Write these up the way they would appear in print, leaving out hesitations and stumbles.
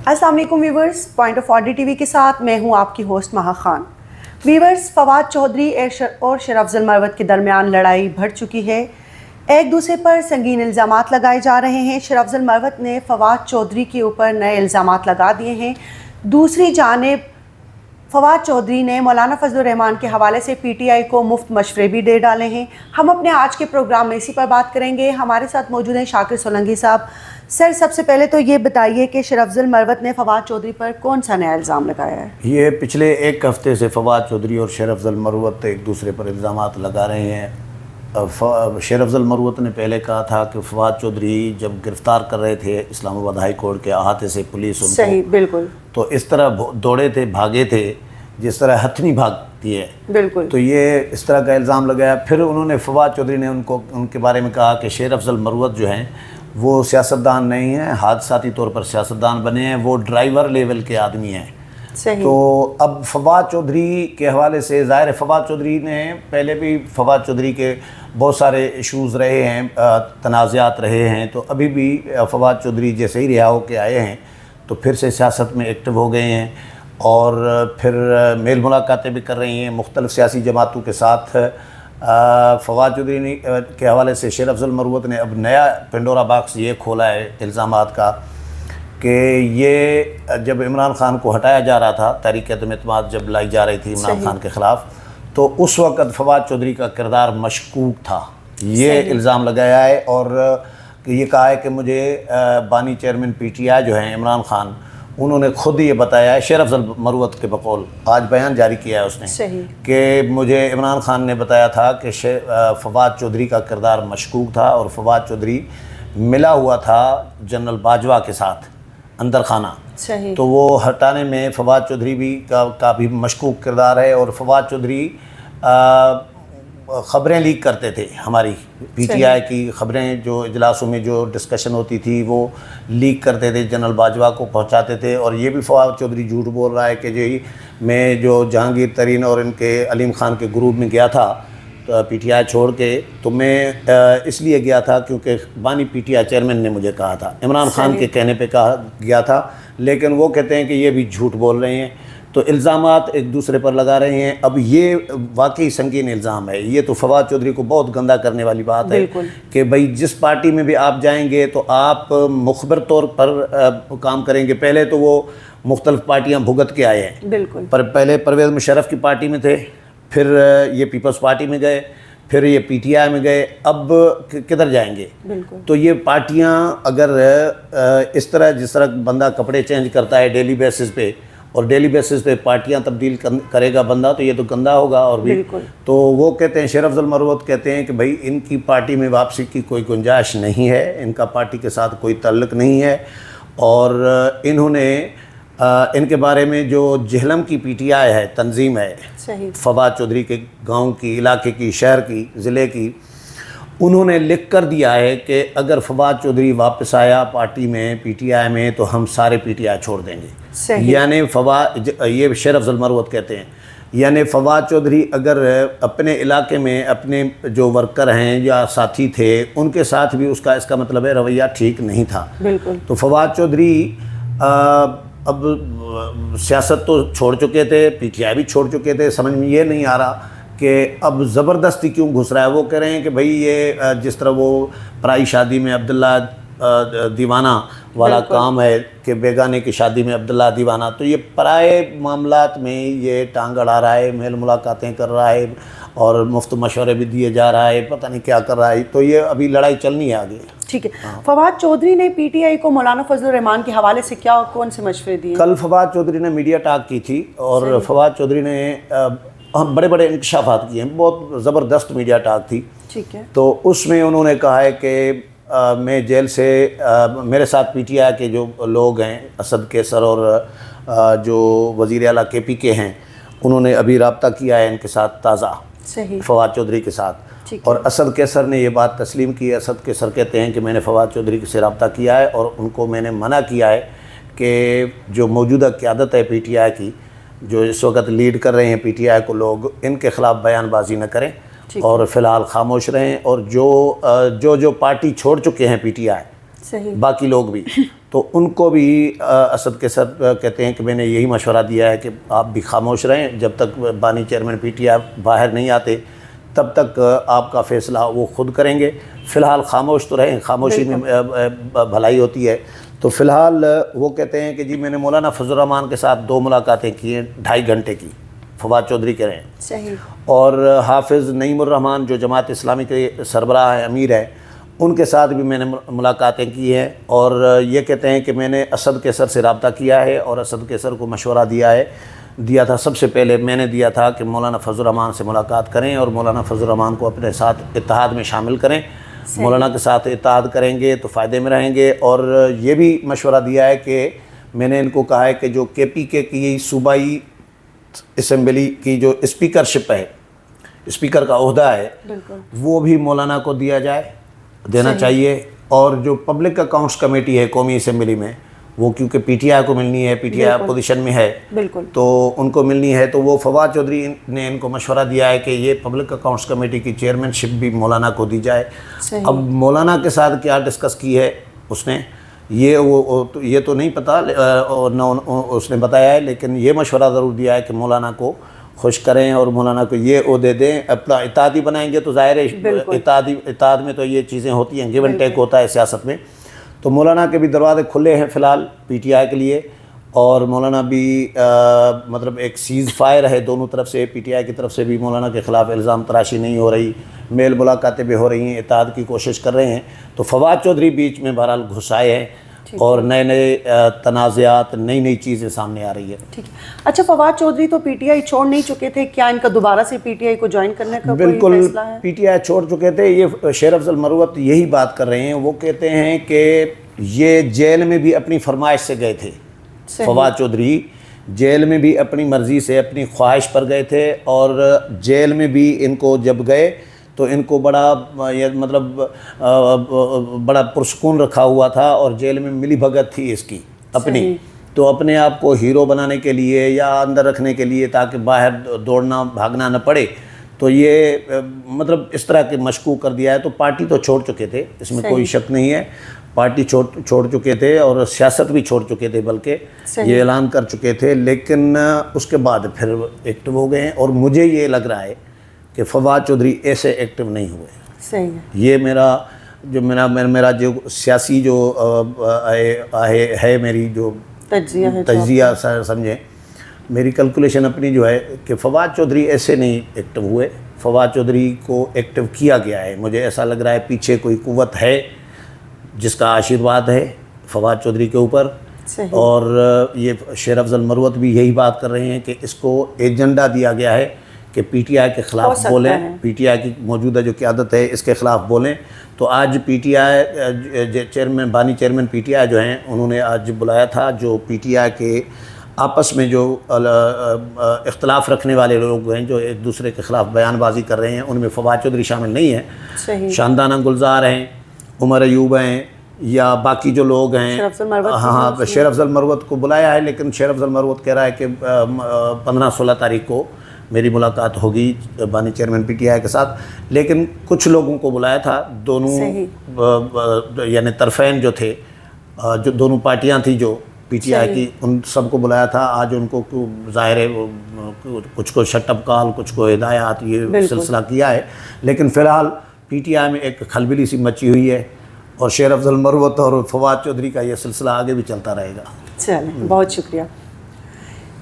अस्सलाम वालेकुम viewers, point of audit TV के साथ मैं हूं आपकी होस्ट महा खान। व्यूवर्स, फवाद चौधरी और शरफजल मरवत के दरमियान लड़ाई बढ़ चुकी है। एक दूसरे पर संगीन इल्ज़ामात लगाए जा रहे हैं। शरफजल मरवत ने फवाद चौधरी के ऊपर नए इल्ज़ामात लगा दिए हैं। दूसरी जानिब फवाद चौधरी ने मौलाना फजलुर रहमान के हवाले से पीटीआई को मुफ्त मशवरे भी दे डाले हैं। हम अपने आज के प्रोग्राम में इसी पर बात करेंगे। हमारे साथ मौजूद हैं शाकिर सोलंकी साहब। सर, सबसे पहले तो ये बताइए कि शरफजल मरवत ने फवाद चौधरी पर कौन सा नया इल्ज़ाम लगाया है? ये पिछले एक हफ़्ते से फवाद चौधरी और शरफजल मरवत एक दूसरे पर इल्ज़ामात लगा रहे हैं। शरफजल मरवत ने पहले कहा था कि फवाद चौधरी जब गिरफ़्तार कर रहे थे इस्लामाबाद हाई कोर्ट के अहाते से पुलिस उनको, सही, बिल्कुल, तो इस तरह दौड़े थे, भागे थे जिस तरह हथनी भागती है, बिल्कुल। तो ये इस तरह का इल्ज़ाम लगाया। फिर उन्होंने फवाद चौधरी ने उनके बारे में कहा कि शरफजल मरवत जो हैं वो सियासतदान नहीं हैं, हादसाती तौर पर सियासतदान बने हैं, वो ड्राइवर लेवल के आदमी हैं। सही। तो अब फवाद चौधरी के हवाले से ज़ाहिर है फवाद चौधरी ने पहले भी फवाद चौधरी के बहुत सारे इशूज़ रहे हैं, तनाज़ात रहे हैं, तो अभी भी फवाद चौधरी जैसे ही रिहा होकर आए हैं तो फिर से सियासत में एक्टिव हो गए हैं और फिर मेल मुलाकातें भी कर रही हैं मुख्तलिफ़ सियासी जमातों के साथ। फवाद चौधरी ने के हवाले से शरफजल मरवत ने अब नया पेंडोरा बॉक्स ये खोला है इल्ज़ामात का कि ये जब इमरान खान को हटाया जा रहा था, तहरीक-ए-एतमाद जब लाई जा रही थी इमरान खान के ख़िलाफ़, तो उस वक़्त फवाद चौधरी का किरदार मशकूक था, ये इल्ज़ाम लगाया है। और ये कहा है कि मुझे बानी चेयरमैन पीटीआई जो हैं इमरान खान, उन्होंने खुद ये बताया है, शरफजल मरवत के बकौल आज बयान जारी किया है उसने कि मुझे इमरान खान ने बताया था कि फवाद चौधरी का किरदार मशकूक था और फवाद चौधरी मिला हुआ था जनरल बाजवा के साथ अंदर खाना। सही। तो वो हटाने में फवाद चौधरी भी का भी मशकूक किरदार है। और फवाद चौधरी ख़बरें लीक करते थे, हमारी पीटीआई की ख़बरें जो इजलासों में जो डिस्कशन होती थी वो लीक करते थे, जनरल बाजवा को पहुंचाते थे। और ये भी फवाद चौधरी झूठ बोल रहा है कि जो मैं जो जहांगीर तरीन और इनके अलीम खान के ग्रुप में गया था तो पीटीआई छोड़ के, तो मैं इसलिए गया था क्योंकि बानी पीटीआई चेयरमैन ने मुझे कहा था, इमरान खान के कहने पे कहा गया था। लेकिन वो कहते हैं कि ये भी झूठ बोल रहे हैं। तो इल्ज़ामात एक दूसरे पर लगा रहे हैं। अब ये वाकई संगीन इल्ज़ाम है। ये तो फवाद चौधरी को बहुत गंदा करने वाली बात है कि भाई जिस पार्टी में भी आप जाएंगे तो आप मुखबिर तौर पर काम करेंगे। पहले तो वो मुख्तलिफ़ पार्टियां भुगत के आए हैं, बिल्कुल। पर पहले परवेज़ मुशर्रफ की पार्टी में थे, फिर ये पीपल्स पार्टी में गए, फिर ये पीटीआई में गए, अब किधर जाएंगे? बिल्कुल। तो ये पार्टियां अगर इस तरह जिस तरह बंदा कपड़े चेंज करता है डेली बेसिस पे और डेली बेसिस पे पार्टियां तब्दील करेगा बंदा, तो ये तो गंदा होगा। और भी तो वो कहते हैं, शरफजल मरवत कहते हैं कि भाई इनकी पार्टी में वापसी की कोई गुंजाइश नहीं है, इनका पार्टी के साथ कोई ताल्लुक़ नहीं है। और इन्होंने इनके बारे में जो जहलम की पीटीआई है, तंजीम है, फवाद चौधरी के गांव की, इलाके की, शहर की, ज़िले की, उन्होंने लिख कर दिया है कि अगर फवाद चौधरी वापस आया पार्टी में, पीटीआई में, तो हम सारे पीटीआई छोड़ देंगे। यानी ये शरफजल मरवत कहते हैं, यानी फवाद चौधरी अगर अपने इलाके में अपने जो वर्कर हैं या साथी थे उनके साथ भी उसका इसका मतलब है रवैया ठीक नहीं था। बिल्कुल। तो फवाद चौधरी अब सियासत तो छोड़ चुके थे, पीटीआई भी छोड़ चुके थे। समझ में ये नहीं आ रहा कि अब ज़बरदस्ती क्यों घुस रहा है। वो कह रहे हैं कि भाई ये जिस तरह वो पराई शादी में अब्दुल्ला दीवाना वाला काम है कि बेगाने की शादी में अब्दुल्ला दीवाना, तो ये पराए मामलात में ये टांग अड़ा रहा है, मेल मुलाकातें कर रहा है और मुफ्त मशवरे भी दिए जा रहा है, पता नहीं क्या कर रहा है। तो ये अभी लड़ाई चलनी है आगे। ठीक है। फवाद चौधरी ने पीटीआई को मौलाना फजलुर रहमान के हवाले से कौन से मशवरे दिए? कल फवाद चौधरी ने मीडिया टॉक की थी और फवाद चौधरी ने बड़े बड़े इंकशाफात किए हैं, बहुत ज़बरदस्त मीडिया टॉक थी। ठीक है। तो उसमें उन्होंने कहा है कि मैं जेल से मेरे साथ पीटीआई के जो लोग हैं, असद कैसर और जो वज़ीर आला केपी के हैं, उन्होंने अभी रब्ता किया है इनके साथ ताज़ा, फवाद चौधरी के साथ। और असद कैसर ने ये बात तस्लीम की है। असद कैसर कहते हैं कि मैंने फवाद चौधरी से रब्ता किया है और उनको मैंने मना किया है कि जो मौजूदा क़यादत है पीटीआई की, जो इस वक्त लीड कर रहे हैं पीटीआई को लोग, इनके ख़िलाफ़ बयानबाजी न करें और फ़िलहाल खामोश रहें। और जो पार्टी छोड़ चुके हैं पीटीआई, बाकी लोग भी, تو ان کو بھی اسد کیسر کہتے ہیں کہ میں نے یہی مشورہ دیا ہے کہ آپ بھی خاموش رہیں، جب تک بانی چیئرمین پی ٹی آئی باہر نہیں آتے تب تک آپ کا فیصلہ وہ خود کریں گے۔ فی الحال خاموش تو رہیں، خاموشی میں بھلائی ہوتی ہے۔ تو فی الحال وہ کہتے ہیں کہ جی میں نے مولانا فضل الرحمان کے ساتھ 2 ملاقاتیں کی ہیں 2.5 گھنٹے کی، فواد چودھری کہہ رہے ہیں، صحیح، اور حافظ نعیم الرحمان جو جماعت اسلامی کے سربراہ ہیں، امیر ہیں، ان کے ساتھ بھی میں نے ملاقاتیں کی ہیں، اور یہ کہتے ہیں کہ میں نے اسد کیسر سے رابطہ کیا ہے اور اسد کیسر کو مشورہ دیا تھا۔ سب سے پہلے میں نے دیا تھا کہ مولانا فضل الرحمان سے ملاقات کریں اور مولانا فضل الرحمان کو اپنے ساتھ اتحاد میں شامل کریں، مولانا کے ساتھ اتحاد کریں گے تو فائدے میں رہیں گے۔ اور یہ بھی مشورہ دیا ہے کہ میں نے ان کو کہا ہے کہ جو کے پی کے کی صوبائی اسمبلی کی جو اسپیکرشپ ہے، اسپیکر کا عہدہ ہے، وہ بھی مولانا کو دینا چاہیے، اور جو پبلک اکاؤنٹس کمیٹی ہے قومی اسمبلی میں، وہ کیونکہ پی ٹی آئی کو ملنی ہے، پی ٹی آئی اپوزیشن میں ہے تو ان کو ملنی ہے، تو وہ فواد چودھری نے ان کو مشورہ دیا ہے کہ یہ پبلک اکاؤنٹس کمیٹی کی چیئرمین شپ بھی مولانا کو دی جائے۔ اب مولانا کے ساتھ کیا ڈسکس کی ہے اس نے، یہ تو نہیں پتہ، نہ اس نے بتایا ہے، لیکن یہ مشورہ ضرور دیا ہے کہ مولانا کو خوش کریں اور مولانا کو یہ عہدے دیں، اپنا اتحادی بنائیں گے تو ظاہر ہے اتحاد میں تو یہ چیزیں ہوتی ہیں، گیو اینڈ ٹیک ہوتا ہے سیاست میں۔ تو مولانا کے بھی دروازے کھلے ہیں فی الحال پی ٹی آئی کے لیے، اور مولانا بھی مطلب ایک سیز فائر ہے دونوں طرف سے، پی ٹی آئی کی طرف سے بھی مولانا کے خلاف الزام تراشی نہیں ہو رہی، میل ملاقاتیں بھی ہو رہی ہیں، اتحاد کی کوشش کر رہے ہیں۔ تو فواد چودھری بیچ میں بہرحال گھس آئے ہیں اور نئے تنازعات، نئی چیزیں سامنے آ رہی ہے۔ ٹھیک ہے، اچھا فواد چودھری تو پی ٹی آئی چھوڑ نہیں چکے تھے، کیا ان کا دوبارہ سے پی ٹی آئی کو جوائن کرنے کا کوئی بالکل فیصلہ ہے؟ پی ٹی آئی چھوڑ چکے تھے، یہ شیر افضل مروت یہی بات کر رہے ہیں، وہ کہتے ہیں کہ یہ جیل میں بھی اپنی فرمائش سے گئے تھے، فواد چودھری جیل میں بھی اپنی مرضی سے اپنی خواہش پر گئے تھے، اور جیل میں بھی ان کو جب گئے تو ان کو بڑا پرسکون رکھا ہوا تھا، اور جیل میں ملی بھگت تھی اس کی اپنی، تو اپنے آپ کو ہیرو بنانے کے لیے یا اندر رکھنے کے لیے تاکہ باہر دوڑنا بھاگنا نہ پڑے، تو یہ اس طرح کے مشکوک کر دیا ہے۔ تو پارٹی تو چھوڑ چکے تھے، اس میں کوئی شک نہیں ہے، پارٹی چھوڑ چکے تھے اور سیاست بھی چھوڑ چکے تھے، بلکہ یہ اعلان کر چکے تھے، لیکن اس کے بعد پھر ایکٹیو ہو گئے ہیں، اور مجھے یہ لگ رہا ہے کہ فواد چودھری ایسے ایکٹیو نہیں ہوئے۔ صحیح ہے، یہ میرا جو سیاسی جو ہے میری جو تجزیہ سمجھیں، میری کیلکولیشن اپنی جو ہے کہ فواد چودھری ایسے نہیں ایکٹیو ہوئے، فواد چودھری کو ایکٹیو کیا گیا ہے۔ مجھے ایسا لگ رہا ہے پیچھے کوئی قوت ہے جس کا آشیرواد ہے فواد چودھری کے اوپر، اور یہ شیر افضل مروت بھی یہی بات کر رہے ہیں کہ اس کو ایجنڈا دیا گیا ہے کہ پی ٹی آئی کے خلاف بولیں، پی ٹی آئی کی موجودہ جو قیادت ہے اس کے خلاف بولیں۔ تو آج پی ٹی آئی بانی چیئرمین پی ٹی آئی جو ہیں، انہوں نے آج بلایا تھا جو پی ٹی آئی کے آپس میں جو اختلاف رکھنے والے لوگ ہیں، جو ایک دوسرے کے خلاف بیان بازی کر رہے ہیں، ان میں فواد چودھری شامل نہیں ہیں، شاندانہ گلزار ہیں، عمر ایوب ہیں، یا باقی جو لوگ ہیں، ہاں شیر افضل مروت کو بلایا ہے، لیکن شیر افضل مروت کہہ رہا ہے کہ 15-16 تاریخ کو میری ملاقات ہوگی بانی چیئرمین پی ٹی آئی کے ساتھ، لیکن کچھ لوگوں کو بلایا تھا، دونوں یعنی طرفین جو تھے، جو دونوں پارٹیاں تھیں جو پی ٹی آئی کی، ان سب کو بلایا تھا۔ آج ان کو ظاہر ہے کچھ کو شٹ اپ کال، کچھ کو ہدایات، یہ سلسلہ کیا ہے، لیکن فی الحال پی ٹی آئی میں ایک کھلبلی سی مچی ہوئی ہے، اور شیر افضل مروت اور فواد چودھری کا یہ سلسلہ آگے بھی چلتا رہے گا۔ چلیں، بہت شکریہ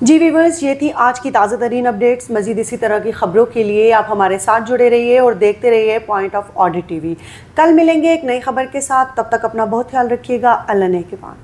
جی ویورز، یہ تھی آج کی تازہ ترین اپڈیٹس۔ مزید اسی طرح کی خبروں کے لیے آپ ہمارے ساتھ جڑے رہیے اور دیکھتے رہیے point of audit T V. کل ملیں گے ایک نئی خبر کے ساتھ، تب تک اپنا بہت خیال رکھیے گا۔ اللہ نگہبان۔